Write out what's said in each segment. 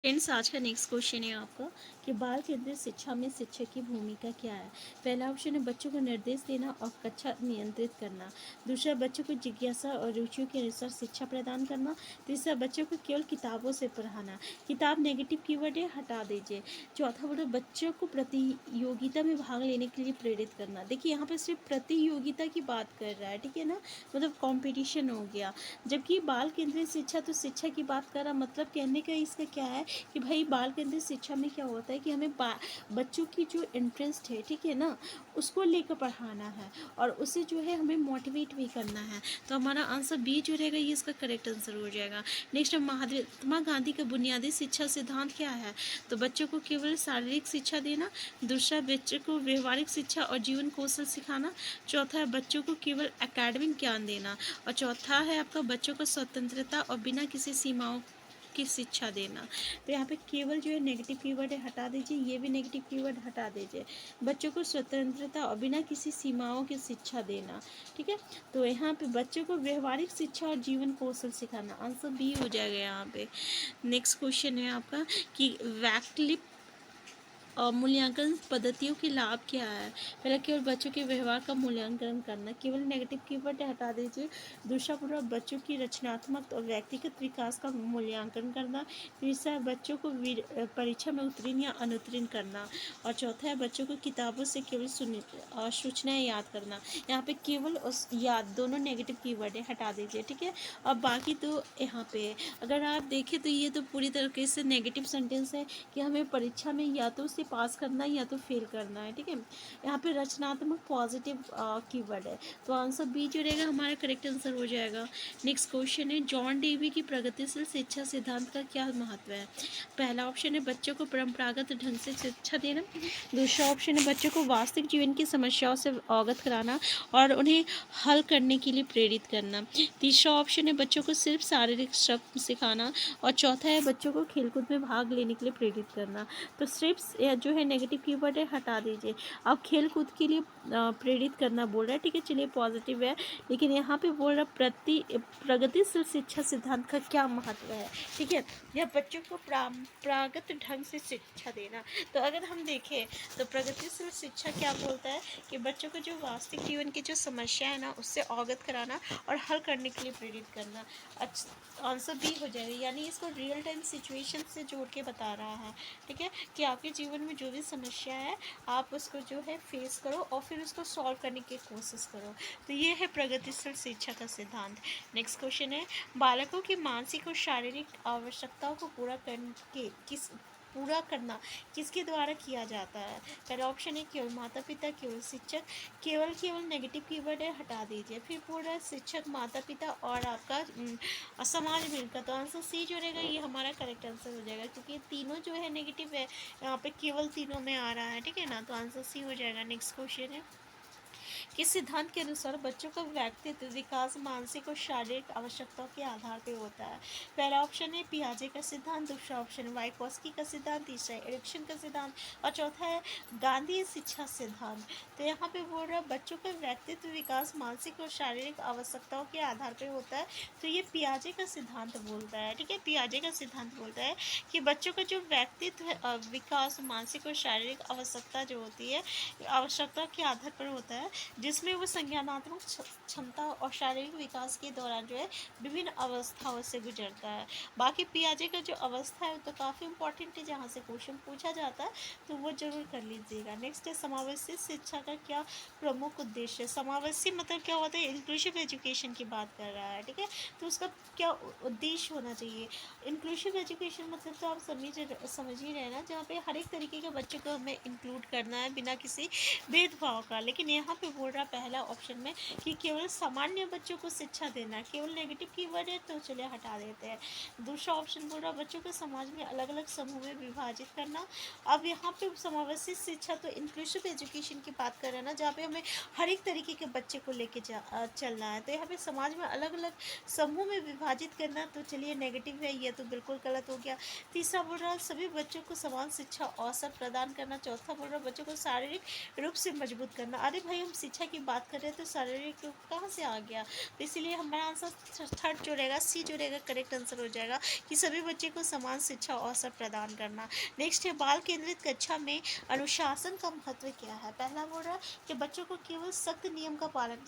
Friends, आज का next question है आपका कि बाल केंद्रित शिक्षा में शिक्षक की भूमिका क्या है। पहला ऑप्शन है बच्चों को निर्देश देना और कक्षा नियंत्रित करना। दूसरा, बच्चों को जिज्ञासा और रुचियों के अनुसार शिक्षा प्रदान करना। तीसरा, बच्चों को केवल किताबों से पढ़ाना। किताब नेगेटिव कीवर्ड है, हटा दीजिए। चौथा बोलो बच्चों को प्रतियोगिता में भाग लेने के लिए प्रेरित करना। देखिए यहाँ पर सिर्फ प्रतियोगिता की बात कर रहा है, ठीक है ना, मतलब कॉम्पिटिशन हो गया। जबकि बाल केंद्रित शिक्षा तो शिक्षा की बात कर रहा, मतलब कहने का इसका क्या है कि भाई बाल केंद्रित शिक्षा में क्या होता है कि हमें बच्चों की जो इंटरेस्ट है, ठीक है ना, उसको लेकर पढ़ाना है और उसे जो है हमें मोटिवेट भी करना है। तो हमारा आंसर बी जो रहेगा ये इसका करेक्ट आंसर हो जाएगा। नेक्स्ट, महात्मा गांधी का बुनियादी शिक्षा सिद्धांत क्या है। तो बच्चों को केवल शारीरिक शिक्षा देना। दूसरा, बच्चों को व्यवहारिक शिक्षा और जीवन कौशल सिखाना। चौथा है बच्चों को केवल एकेडमिक ज्ञान देना। और चौथा है आपका बच्चों को स्वतंत्रता और बिना किसी सीमाओं की शिक्षा देना। तो यहाँ पे केवल जो है नेगेटिव कीवर्ड है, हटा दीजिए। ये भी नेगेटिव कीवर्ड हटा दीजिए। बच्चों को स्वतंत्रता और बिना किसी सीमाओं की शिक्षा देना, ठीक है। तो यहाँ पे बच्चों को व्यवहारिक शिक्षा और जीवन कौशल सिखाना, आंसर बी हो जाएगा यहाँ पे। नेक्स्ट क्वेश्चन है आपका कि वैकल्पिक मूल्यांकन पद्धतियों के लाभ क्या है। पहला, केवल बच्चों के व्यवहार का मूल्यांकन करना, केवल नेगेटिव कीवर्ड हटा दीजिए। दूसरा, पूरा बच्चों की रचनात्मक और व्यक्तिगत विकास का मूल्यांकन करना। तीसरा, बच्चों को परीक्षा में उत्तीर्ण या अनुत्तीर्ण करना। और चौथा है बच्चों को किताबों से केवल सूचनाएं याद करना। यहाँ पे केवल उस याद दोनों नेगेटिव कीवर्ड है, हटा दीजिए, ठीक है। अब बाकी तो यहाँ पे अगर आप देखें तो ये तो पूरी तरीके से नेगेटिव सेंटेंस है कि हमें परीक्षा में या तो उसे पास करना है या तो फेल करना है, ठीक है। यहाँ पे रचनात्मक पॉजिटिव कीवर्ड है, तो आंसर बी जो रहेगा हमारा करेक्ट आंसर हो जाएगा। नेक्स्ट क्वेश्चन है जॉन डेवी की प्रगतिशील शिक्षा सिद्धांत का क्या महत्व है। पहला ऑप्शन है बच्चों को परंपरागत ढंग से शिक्षा देना। दूसरा ऑप्शन है बच्चों को वास्तविक जीवन की समस्याओं से अवगत कराना और उन्हें हल करने के लिए प्रेरित करना। तीसरा ऑप्शन है बच्चों को सिर्फ शारीरिक श्रम सिखाना। और चौथा है बच्चों को खेलकूद में भाग लेने के लिए प्रेरित करना। तो सिर्फ जो है नेगेटिव कीवर्ड है, हटा दीजिए। अब खेल कूद के लिए प्रेरित करना बोल रहा है, ठीक है, चलिए पॉजिटिव है। लेकिन यहाँ पे बोल रहा प्रगतिशील शिक्षा सिद्धांत का क्या महत्व है, ठीक है, यह बच्चों को परंपरागत ढंग से शिक्षा देना। तो अगर हम देखें तो प्रगतिशील शिक्षा क्या बोलता है कि बच्चों को जो वास्तविक जीवन की जो समस्या है ना उससे अवगत कराना और हल करने के लिए प्रेरित करना। अच्छा, आंसर बी हो जाएगा, यानी इसको रियल टाइम सिचुएशन से जोड़ के बता रहा है, ठीक है, कि आपके जीवन में जो भी समस्या है आप उसको जो है फेस करो और फिर उसको सॉल्व करने की कोशिश करो। तो ये है प्रगतिशील शिक्षा का सिद्धांत। नेक्स्ट क्वेश्चन है बालकों की मानसिक और शारीरिक आवश्यकताओं को पूरा करना किसके द्वारा किया जाता है। पहला ऑप्शन है केवल माता पिता, केवल शिक्षक। केवल नेगेटिव कीवर्ड है, हटा दीजिए। फिर पूरा शिक्षक, माता पिता और आपका समाज मिलकर। तो आंसर सी जो रहेगा ये हमारा करेक्ट आंसर हो जाएगा, क्योंकि तीनों जो है नेगेटिव है, यहाँ पे केवल तीनों में आ रहा है, ठीक है ना, तो आंसर सी हो जाएगा। नेक्स्ट क्वेश्चन है किस सिद्धांत के अनुसार बच्चों का व्यक्तित्व विकास मानसिक और शारीरिक आवश्यकताओं के आधार पर होता है। पहला ऑप्शन है पियाजे का सिद्धांत। दूसरा ऑप्शन है वाइकोस्की का सिद्धांत। तीसरा है एरिक्सन का सिद्धांत और चौथा है गांधी शिक्षा सिद्धांत। तो यहाँ पे बोल रहा है बच्चों का व्यक्तित्व विकास मानसिक और शारीरिक आवश्यकताओं के आधार पर होता है। तो ये पियाजे का सिद्धांत बोलता है, ठीक है, पियाजे का सिद्धांत बोलता है कि बच्चों का जो व्यक्तित्व विकास मानसिक और शारीरिक आवश्यकता जो होती है आवश्यकता के आधार पर होता है, जिसमें वो संज्ञानात्मक क्षमता और शारीरिक विकास के दौरान जो है विभिन्न अवस्थाओं से गुजरता है। बाकी पियाजे का जो अवस्था है तो काफ़ी इंपॉर्टेंट है, जहाँ से क्वेश्चन पूछा जाता है तो वो जरूर कर लीजिएगा। नेक्स्ट है समावेशी शिक्षा का क्या प्रमुख उद्देश्य है। समावेशी मतलब क्या होता है, इंक्लूसिव एजुकेशन की बात कर रहा है, ठीक है, तो उसका क्या उद्देश्य होना चाहिए। इंक्लूसिव एजुकेशन मतलब तो आप समझ ही रहे ना, जहाँ पे हर एक तरीके के बच्चों को हमें इंक्लूड करना है बिना किसी भेदभाव का। लेकिन यहाँ पे बोल रहा पहला ऑप्शन में कि केवल सामान्य बच्चों को शिक्षा देना, केवल नेगेटिव कीवर्ड है तो चलिए हटा देते हैं। दूसरा ऑप्शन बोल रहा बच्चों को समाज में अलग अलग समूह में विभाजित करना। अब यहाँ पे समावेशी शिक्षा तो इंक्लूसिव एजुकेशन की बात कर रहे हैं ना, जहाँ पे हमें हर एक तरीके के बच्चे को लेके चलना है। तो यहाँ पे समाज में अलग अलग समूह में विभाजित करना, तो चलिए नेगेटिव है, ये तो बिल्कुल गलत हो गया। तीसरा बोल रहा सभी बच्चों को समान शिक्षा अवसर प्रदान करना। चौथा बोल रहा बच्चों को शारीरिक रूप से मजबूत करना। अरे भाई हम शिक्षा शिक्षा की बात कर रहे हैं तो शारीरिक रूप कहाँ से आ गया, तो इसीलिए हमारा आंसर थर्ड जो रहेगा, सी जो रहेगा करेक्ट आंसर हो जाएगा कि सभी बच्चे को समान शिक्षा और अवसर प्रदान करना। नेक्स्ट है बाल केंद्रित कक्षा में अनुशासन का महत्व क्या है। पहला बोल रहा है कि बच्चों को केवल सख्त नियम का पालन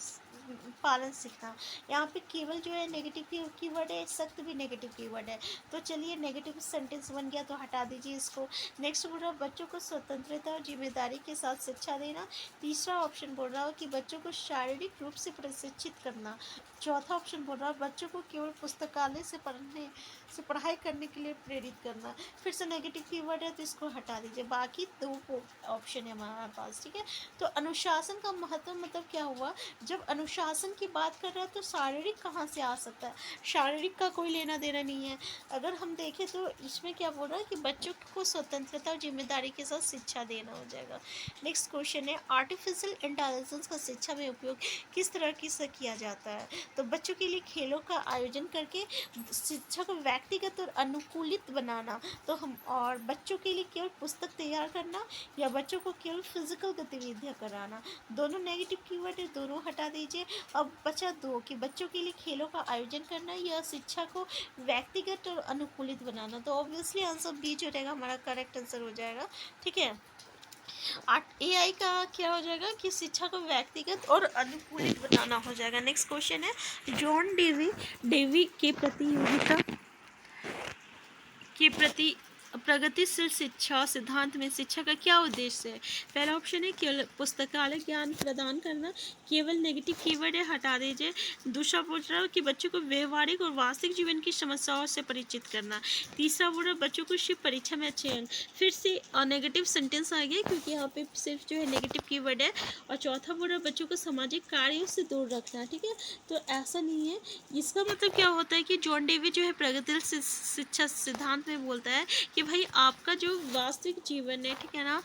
पालन सीखना। यहाँ पे केवल जो है नेगेटिव कीवर्ड है, सख्त भी नेगेटिव कीवर्ड है, तो चलिए नेगेटिव सेंटेंस बन गया तो हटा दीजिए इसको। नेक्स्ट बोल रहा है बच्चों को स्वतंत्रता और जिम्मेदारी के साथ शिक्षा देना। तीसरा ऑप्शन बोल रहा है कि बच्चों को शारीरिक रूप से प्रशिक्षित करना। चौथा ऑप्शन बोल रहा है बच्चों को केवल पुस्तकालय से पढ़ाई करने के लिए प्रेरित करना। फिर से नेगेटिव कीवर्ड है तो इसको हटा दीजिए, बाकी दो ऑप्शन है हमारे पास, ठीक है। तो अनुशासन का महत्व मतलब क्या हुआ, जब अनुशासन की बात कर रहा है तो शारीरिक कहाँ से आ सकता है, शारीरिक का कोई लेना देना नहीं है। अगर हम देखें तो इसमें क्या बोल रहा है कि बच्चों को स्वतंत्रता और जिम्मेदारी के साथ शिक्षा देना हो जाएगा। नेक्स्ट क्वेश्चन है आर्टिफिशियल इंटेलिजेंस का शिक्षा में उपयोग किस तरह की से किया जाता है। तो बच्चों के लिए खेलों का आयोजन करके शिक्षा को व्यक्तिगत और अनुकूलित बनाना, तो हम और बच्चों के लिए केवल पुस्तक तैयार करना या बच्चों को केवल फिजिकल गतिविधियाँ कराना। दोनों नेगेटिव कीवर्ड है, दोनों हटा दीजिए। अब बचा दो कि बच्चों के लिए खेलों का आयोजन करना या शिक्षा को व्यक्तिगत और अनुकूलित बनाना, तो ऑब्वियसली आंसर बी जो रहेगा हमारा करेक्ट आंसर हो जाएगा, ठीक है। एआई का क्या हो जाएगा कि शिक्षा को व्यक्तिगत और अनुकूलित बनाना हो जाएगा। नेक्स्ट क्वेश्चन है जॉन डेवी के प्रतियोगिता के प्रति प्रगतिशील शिक्षा सिद्धांत में शिक्षा का क्या उद्देश्य है। पहला ऑप्शन है केवल पुस्तकालय ज्ञान प्रदान करना, केवल नेगेटिव कीवर्ड है हटा दीजिए। दूसरा पूछ रहा है कि बच्चों को व्यवहारिक और वास्तविक जीवन की समस्याओं से परिचित करना। तीसरा बोल रहा है बच्चों को सिर्फ परीक्षा में अच्छे अंक। फिर से नेगेटिव सेंटेंस आ गया क्योंकि यहाँ पे सिर्फ जो है नेगेटिव कीवर्ड है। और चौथा बोल रहा है बच्चों को सामाजिक कार्यों से दूर रखना, ठीक है। तो ऐसा नहीं है, इसका मतलब क्या होता है कि जॉन डेवी जो है प्रगतिशील शिक्षा सिद्धांत में बोलता है कि भाई आपका जो वास्तविक जीवन है, ठीक है ना,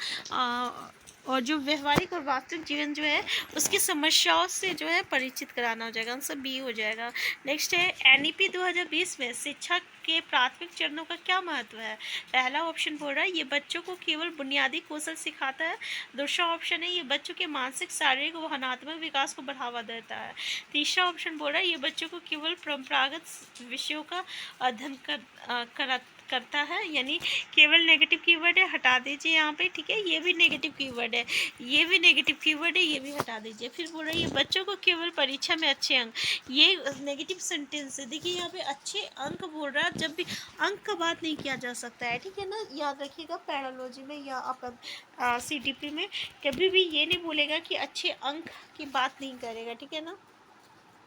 और जो व्यवहारिक और वास्तविक जीवन जो है उसकी समस्याओं से जो है परिचित कराना हो जाएगा, आंसर बी हो जाएगा। नेक्स्ट है एनईपी 2020 में शिक्षा के प्राथमिक चरणों का क्या महत्व है। पहला ऑप्शन बोल रहा है ये बच्चों को केवल बुनियादी कौशल सिखाता है। दूसरा ऑप्शन है ये बच्चों के मानसिक, शारीरिक व भावनात्मक विकास को बढ़ावा देता है। तीसरा ऑप्शन बोल रहा है ये बच्चों को केवल परंपरागत विषयों का अध्ययन करता है, यानी केवल नेगेटिव कीवर्ड है हटा दीजिए यहाँ पे, ठीक है। ये भी नेगेटिव कीवर्ड है, ये भी नेगेटिव कीवर्ड है, ये भी हटा दीजिए। फिर बोल रही है बच्चों को केवल परीक्षा में अच्छे अंक, ये नेगेटिव सेंटेंस है। देखिए यहाँ पे अच्छे अंक बोल रहा है, जब भी अंक का बात नहीं किया जा सकता है, ठीक है ना, याद रखिएगा। पैरालॉजी में या आपका CDP में कभी भी ये नहीं बोलेगा कि अच्छे अंक की बात नहीं करेगा, ठीक है ना।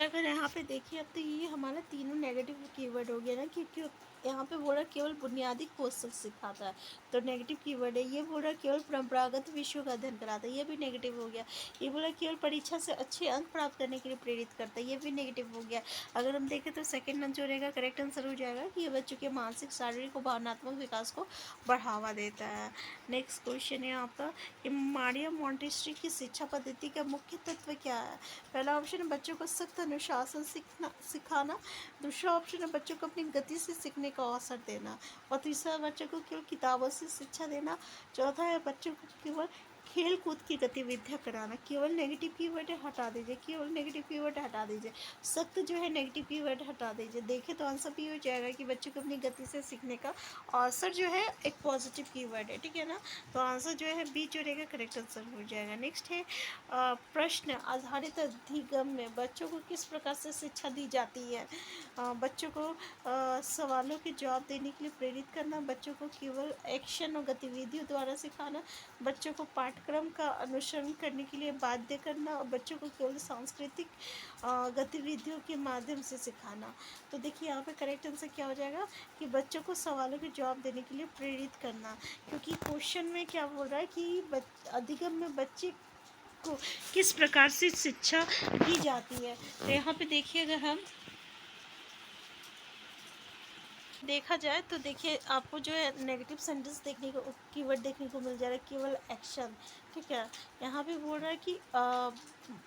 अगर यहाँ पे देखिए अब तो ये हमारा तीनों नेगेटिव कीवर्ड हो गया ना, क्योंकि यहाँ पे बोल रहा केवल बुनियादी कौशल सिखाता है, तो नेगेटिव कीवर्ड है। ये बोल रहा केवल परंपरागत विषयों का अध्ययन कराता है, ये भी नेगेटिव हो गया। ये बोला केवल परीक्षा से अच्छे अंक प्राप्त करने के लिए प्रेरित करता है, ये भी नेगेटिव हो गया। अगर हम देखें तो सेकेंड जो रहेगा करेक्ट आंसर हो जाएगा कि ये बच्चों के मानसिक, शारीरिक और भावनात्मक विकास को बढ़ावा देता है। नेक्स्ट क्वेश्चन है आपका कि मारिया मॉन्टेसरी की शिक्षा पद्धति का मुख्य तत्व क्या है। पहला ऑप्शन है बच्चों को सख्त अनुशासन सिखाना। दूसरा ऑप्शन है बच्चों को अपनी गति से सीखने का अवसर देना। और तीसरा बच्चों को केवल किताबों से शिक्षा देना। चौथा है बच्चों को केवल खेल कूद की गतिविधियाँ कराना। केवल नेगेटिव कीवर्ड हटा दीजिए, केवल नेगेटिव कीवर्ड हटा दीजिए, सख्त जो है नेगेटिव कीवर्ड हटा दीजिए। देखें तो आंसर भी हो जाएगा कि बच्चों को अपनी गति से सीखने का अवसर जो है एक पॉजिटिव कीवर्ड है, ठीक है ना। तो आंसर जो है बी जो रहेगा करेक्ट आंसर हो जाएगा। नेक्स्ट है प्रश्न आधारित अधिगम में बच्चों को किस प्रकार से शिक्षा दी जाती है। बच्चों को सवालों के जवाब देने के लिए प्रेरित करना, बच्चों को केवल एक्शन और गतिविधियों द्वारा सिखाना, बच्चों को पाठ्यक्रम का अनुसरण करने के लिए बाध्य करना, और बच्चों को केवल सांस्कृतिक गतिविधियों के माध्यम से सिखाना। तो देखिए यहाँ पे करेक्ट आंसर क्या हो जाएगा कि बच्चों को सवालों के जवाब देने के लिए प्रेरित करना, क्योंकि क्वेश्चन में क्या बोल रहा है कि अधिगम में बच्चे को किस प्रकार से शिक्षा दी जाती है। तो यहाँ पे देखिए अगर हम देखा जाए तो देखिए आपको जो है नेगेटिव सेंटेंस देखने को, कीवर्ड देखने को मिल जा रहा है, केवल एक्शन, ठीक है। यहाँ पे बोल रहा है कि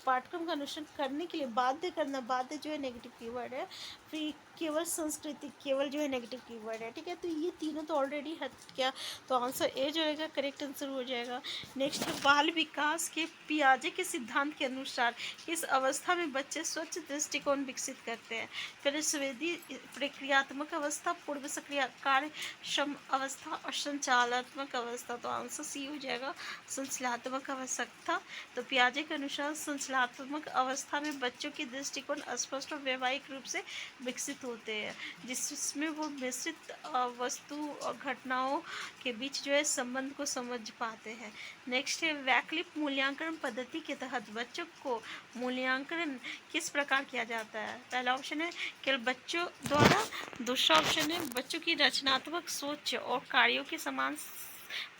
पाठ्यक्रम का अनुसरण करने के लिए बाध्य करना, बाध्य जो है नेगेटिव कीवर्ड है। फिर केवल संस्कृति, केवल जो है नेगेटिव कीवर्ड है, ठीक है। तो ये तीनों तो ऑलरेडी हट गया, तो आंसर ए जो रहेगा करेक्ट आंसर हो जाएगा। नेक्स्ट है बाल विकास के पियाजे के सिद्धांत के अनुसार इस अवस्था में बच्चे स्वच्छ दृष्टिकोण विकसित करते हैं। फिर संवेदी प्रक्रियात्मक अवस्था, पूर्व सक्रिय कार्यक्षम अवस्था और संचालनात्मक अवस्था। तो आंसर सी हो जाएगा संचालनात्मक अवस्था। तो पियाजे के अनुसार संचालनात्मक अवस्था में बच्चों के दृष्टिकोण स्पष्ट और व्यावहारिक रूप से विकसित होते हैं, जिसमें वो मिश्रित वस्तु और घटनाओं के बीच जो है संबंध को समझ पाते हैं। नेक्स्ट है वैकल्पिक मूल्यांकन पद्धति के तहत बच्चों को मूल्यांकन किस प्रकार किया जाता है। पहला ऑप्शन है केवल बच्चों द्वारा, दूसरा ऑप्शन है बच्चों की रचनात्मक सोच और कार्यों के समान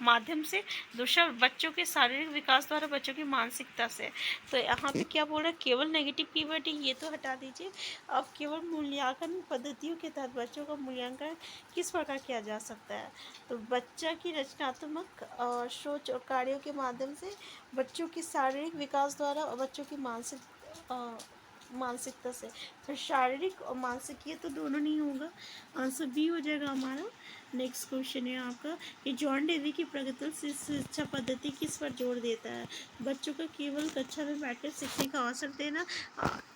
माध्यम से, दूसरा बच्चों के शारीरिक विकास द्वारा, बच्चों की मानसिकता से। तो यहाँ पे क्या बोल रहा है, केवल नेगेटिव कीवर्ड है, ये तो हटा दीजिए। अब केवल मूल्यांकन पद्धतियों के तहत बच्चों का मूल्यांकन किस प्रकार किया जा सकता है। तो बच्चा की रचनात्मक सोच और कार्यों के माध्यम से, बच्चों की शारीरिक विकास द्वारा और बच्चों की मानसिकता से। फिर शारीरिक और मानसिक ये तो दोनों नहीं होगा, आंसर बी हो जाएगा हमारा। नेक्स्ट क्वेश्चन है आपका कि जॉन डेवी की प्रगतिशील शिक्षा पद्धति किस पर जोर देता है। बच्चों को केवल कक्षा में बैठकर सीखने का अवसर देना।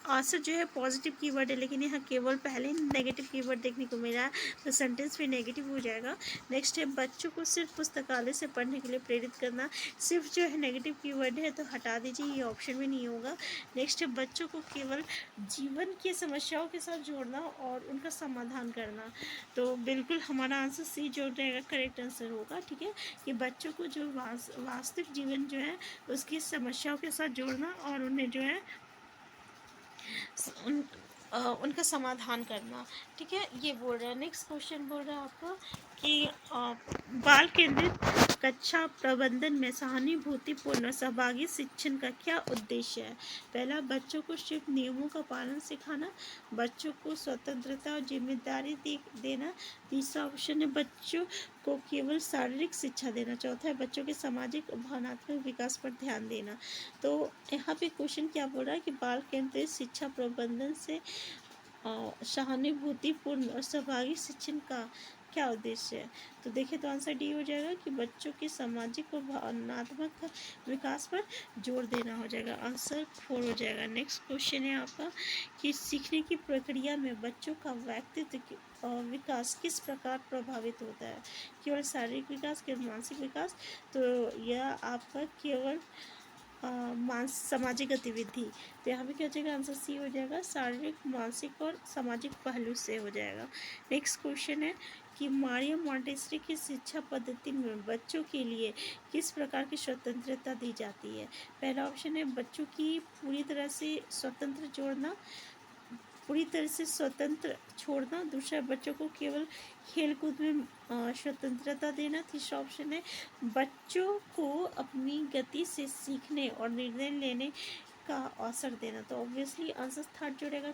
आंसर जो है पॉजिटिव कीवर्ड है, लेकिन यहाँ केवल पहले नेगेटिव कीवर्ड देखने को मिला है, तो सेंटेंस भी नेगेटिव हो जाएगा। नेक्स्ट है बच्चों को सिर्फ पुस्तकालय से पढ़ने के लिए प्रेरित करना। सिर्फ जो है नेगेटिव कीवर्ड है, तो हटा दीजिए, ये ऑप्शन भी नहीं होगा। नेक्स्ट है बच्चों को केवल जीवन की समस्याओं के साथ जोड़ना और उनका समाधान करना। तो बिल्कुल हमारा आंसर सी जो रहेगा करेक्ट आंसर होगा, ठीक है। कि बच्चों को जो वास्तविक जीवन जो है उसकी समस्याओं के साथ जोड़ना और उन्हें जो है उन उनका समाधान करना, ठीक है, ये बोल रहा है। नेक्स्ट क्वेश्चन बोल रहा है आपका कि बाल केंद्रित कक्षा प्रबंधन में सहानुभूतिपूर्ण सहभागी शिक्षण का क्या उद्देश्य है। पहला, बच्चों को सिर्फ नियमों का पालन सिखाना। बच्चों को स्वतंत्रता और जिम्मेदारी देना। तीसरा ऑप्शन है बच्चों को केवल शारीरिक शिक्षा देना। चौथा है बच्चों के सामाजिक और भावनात्मक विकास पर ध्यान देना। तो यहाँ पे क्वेश्चन क्या बोल रहा है कि बाल केंद्रित शिक्षा प्रबंधन से सहानुभूतिपूर्ण और सहभागी शिक्षण का क्या उद्देश्य है। तो देखिए, तो आंसर डी हो जाएगा कि बच्चों के सामाजिक और भावनात्मक विकास पर जोर देना हो जाएगा, आंसर 4 हो जाएगा। नेक्स्ट क्वेश्चन है आपका कि सीखने की प्रक्रिया में बच्चों का व्यक्तित्व विकास किस प्रकार प्रभावित होता है। केवल शारीरिक विकास, केवल मानसिक विकास। तो यह आपका केवल सामाजिक गतिविधि। तो यहाँ पे क्या हो जाएगा, आंसर सी हो जाएगा, शारीरिक, मानसिक और सामाजिक पहलू से हो जाएगा। नेक्स्ट क्वेश्चन है कि मारिया मॉन्टेसरी की शिक्षा पद्धति में बच्चों के लिए किस प्रकार की स्वतंत्रता दी जाती है। पहला ऑप्शन है बच्चों की पूरी तरह से स्वतंत्र छोड़ना। दूसरा, बच्चों को केवल खेलकूद में स्वतंत्रता देना। तीसरा ऑप्शन है बच्चों को अपनी गति से सीखने और निर्णय लेने का अवसर देना। तो ऑब्वियसली आंसर थर्ड जुड़ेगा।